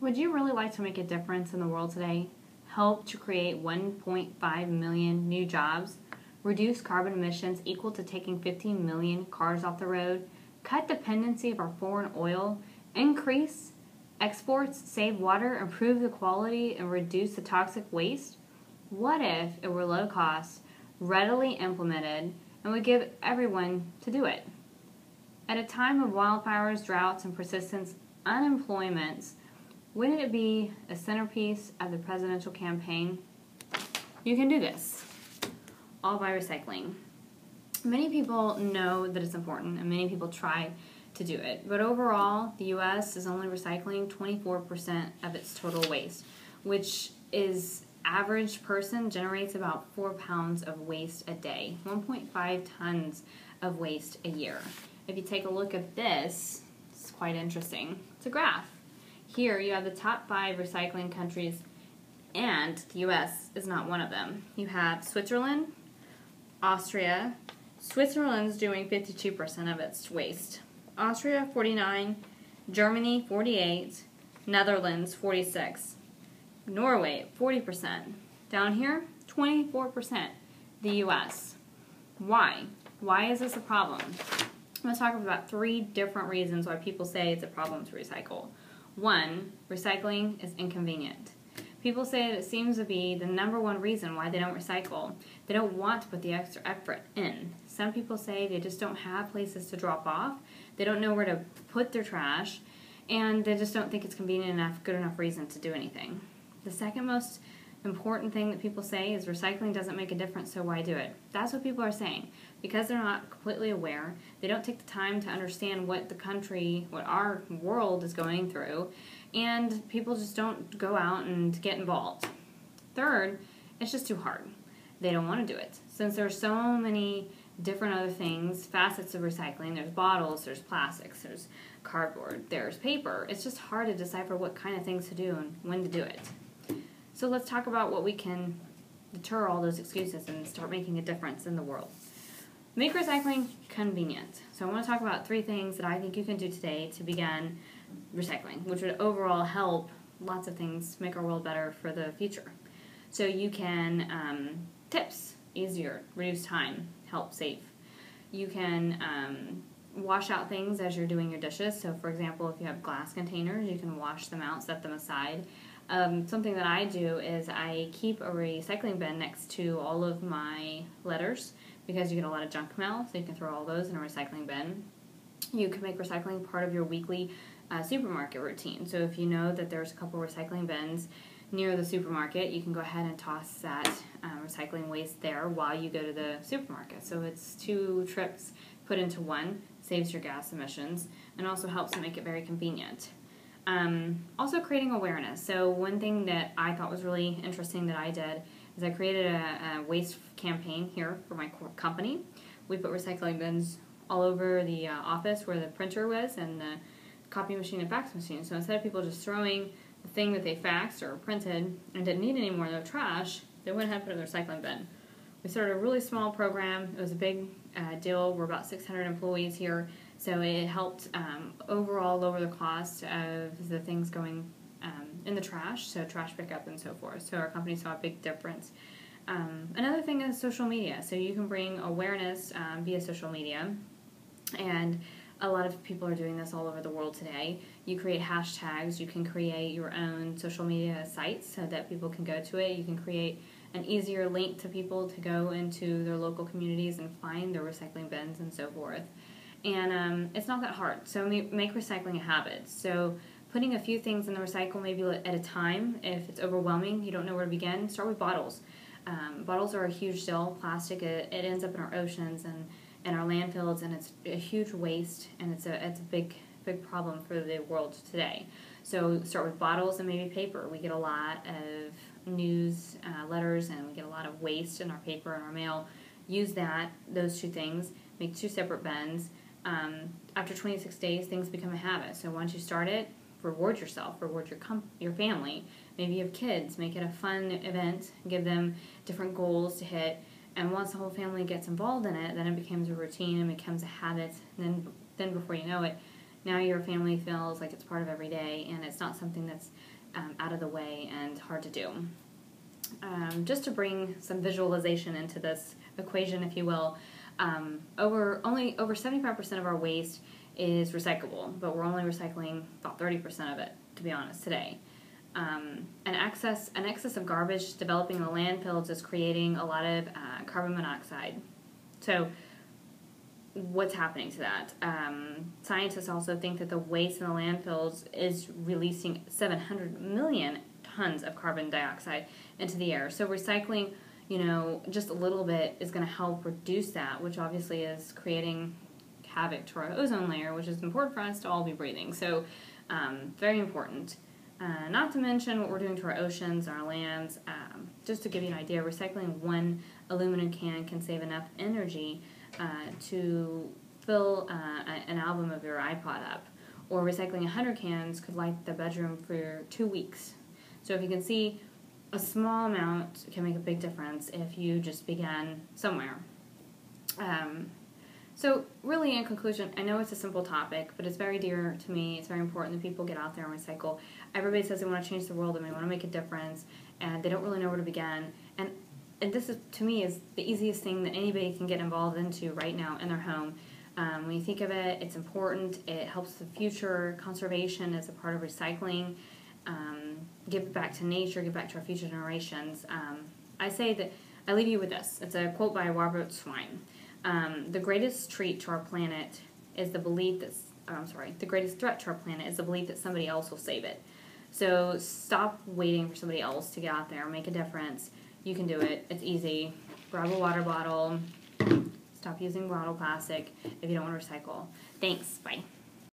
Would you really like to make a difference in the world today? Help to create 1.5 million new jobs? Reduce carbon emissions equal to taking 15 million cars off the road? Cut dependency of our foreign oil? Increase exports, save water, improve the quality, and reduce the toxic waste? What if it were low cost, readily implemented, and would give everyone to do it? At a time of wildfires, droughts, and persistent unemployment, wouldn't it be a centerpiece of the presidential campaign? You can do this, all by recycling. Many people know that it's important, and many people try to do it. But overall, the U.S. is only recycling 24% of its total waste, which is average person generates about 4 pounds of waste a day, 1.5 tons of waste a year. If you take a look at this, it's quite interesting. It's a graph. Here you have the top 5 recycling countries, and the U.S. is not one of them. You have Switzerland, Austria. Switzerland's doing 52% of its waste. Austria, 49. Germany, 48. Netherlands, 46. Norway, 40%. Down here, 24%. The U.S. Why? Why is this a problem? I'm going to talk about 3 different reasons why people say it's a problem to recycle. 1, recycling is inconvenient. People say that it seems to be the #1 reason why they don't recycle. They don't want to put the extra effort in. Some people say they just don't have places to drop off. They don't know where to put their trash, and they just don't think it's convenient enough, good enough reason to do anything. The second most important thing that people say is recycling doesn't make a difference, so why do it? That's what people are saying. Because they're not completely aware, they don't take the time to understand what the country, what our world is going through, and people just don't go out and get involved. Third, it's just too hard. They don't want to do it. Since there's so many different other things, facets of recycling, there's bottles, there's plastics, there's cardboard, there's paper, it's just hard to decipher what kind of things to do and when to do it. So let's talk about what we can deter all those excuses and start making a difference in the world. Make recycling convenient. So I want to talk about 3 things that I think you can do today to begin recycling, which would overall help lots of things make our world better for the future. So you can, tips, easier, reduce time, help save. You can wash out things as you're doing your dishes. So for example, if you have glass containers, you can wash them out, set them aside. Something that I do is I keep a recycling bin next to all of my letters because you get a lot of junk mail, so you can throw all those in a recycling bin. You can make recycling part of your weekly supermarket routine. So if you know that there's a couple recycling bins near the supermarket, you can go ahead and toss that recycling waste there while you go to the supermarket. So it's 2 trips put into one, saves your gas emissions, and also helps to make it very convenient. Also creating awareness. So one thing that I thought was really interesting that I did is I created a waste campaign here for my company. We put recycling bins all over the office where the printer was and the copy machine and fax machine. So instead of people just throwing the thing that they faxed or printed and didn't need anymore in their trash, they went ahead and put it in their recycling bin. We started a really small program. It was a big deal. We're about 600 employees here. So it helped overall lower the cost of the things going in the trash, so trash pickup and so forth. So our company saw a big difference. Another thing is social media. So you can bring awareness via social media, and a lot of people are doing this all over the world today. You create hashtags. You can create your own social media sites so that people can go to it. You can create an easier link to people to go into their local communities and find their recycling bins and so forth. And it's not that hard. So make recycling a habit. So putting a few things in the recycle maybe at a time. If it's overwhelming, you don't know where to begin, start with bottles. Bottles are a huge deal. Plastic, it ends up in our oceans and our landfills, and it's a huge waste, and it's a big problem for the world today. So start with bottles and maybe paper. We get a lot of news letters, and we get a lot of waste in our paper and our mail. Use those 2 things, make 2 separate bins. After 26 days, things become a habit. So once you start it, reward yourself, reward your family. Maybe you have kids, make it a fun event, give them different goals to hit. And once the whole family gets involved in it, then it becomes a routine and becomes a habit. And then before you know it, Now your family feels like it's part of every day, and it's not something that's out of the way and hard to do. Just to bring some visualization into this equation, if you will, over 75% of our waste is recyclable, but we're only recycling about 30% of it, to be honest, today. An excess of garbage developing in the landfills is creating a lot of carbon monoxide. So what's happening to that? Scientists also think that the waste in the landfills is releasing 700 million tons of carbon dioxide into the air. So recycling, just a little bit is going to help reduce that, which obviously is creating havoc to our ozone layer, which is important for us to all be breathing. So very important. Not to mention what we're doing to our oceans, our lands. Just to give you an idea, recycling one aluminum can save enough energy to fill an album of your iPod up. Or recycling 100 cans could light the bedroom for 2 weeks. So if you can see, a small amount can make a big difference if you just began somewhere. So really, in conclusion, I know it's a simple topic, but it's very dear to me. It's very important that people get out there and recycle. Everybody says they want to change the world and they want to make a difference, and they don't really know where to begin. And this, is, to me, is the easiest thing that anybody can get involved into right now in their home. When you think of it, it's important. It helps the future. Conservation is a part of recycling. Give back to nature, give back to our future generations. I say that, I leave you with this. It's a quote by Robert Swine. The greatest treat to our planet is the belief that, the greatest threat to our planet is the belief that somebody else will save it. So stop waiting for somebody else to get out there and make a difference. You can do it. It's easy. Grab a water bottle. Stop using bottle plastic if you don't want to recycle. Thanks. Bye.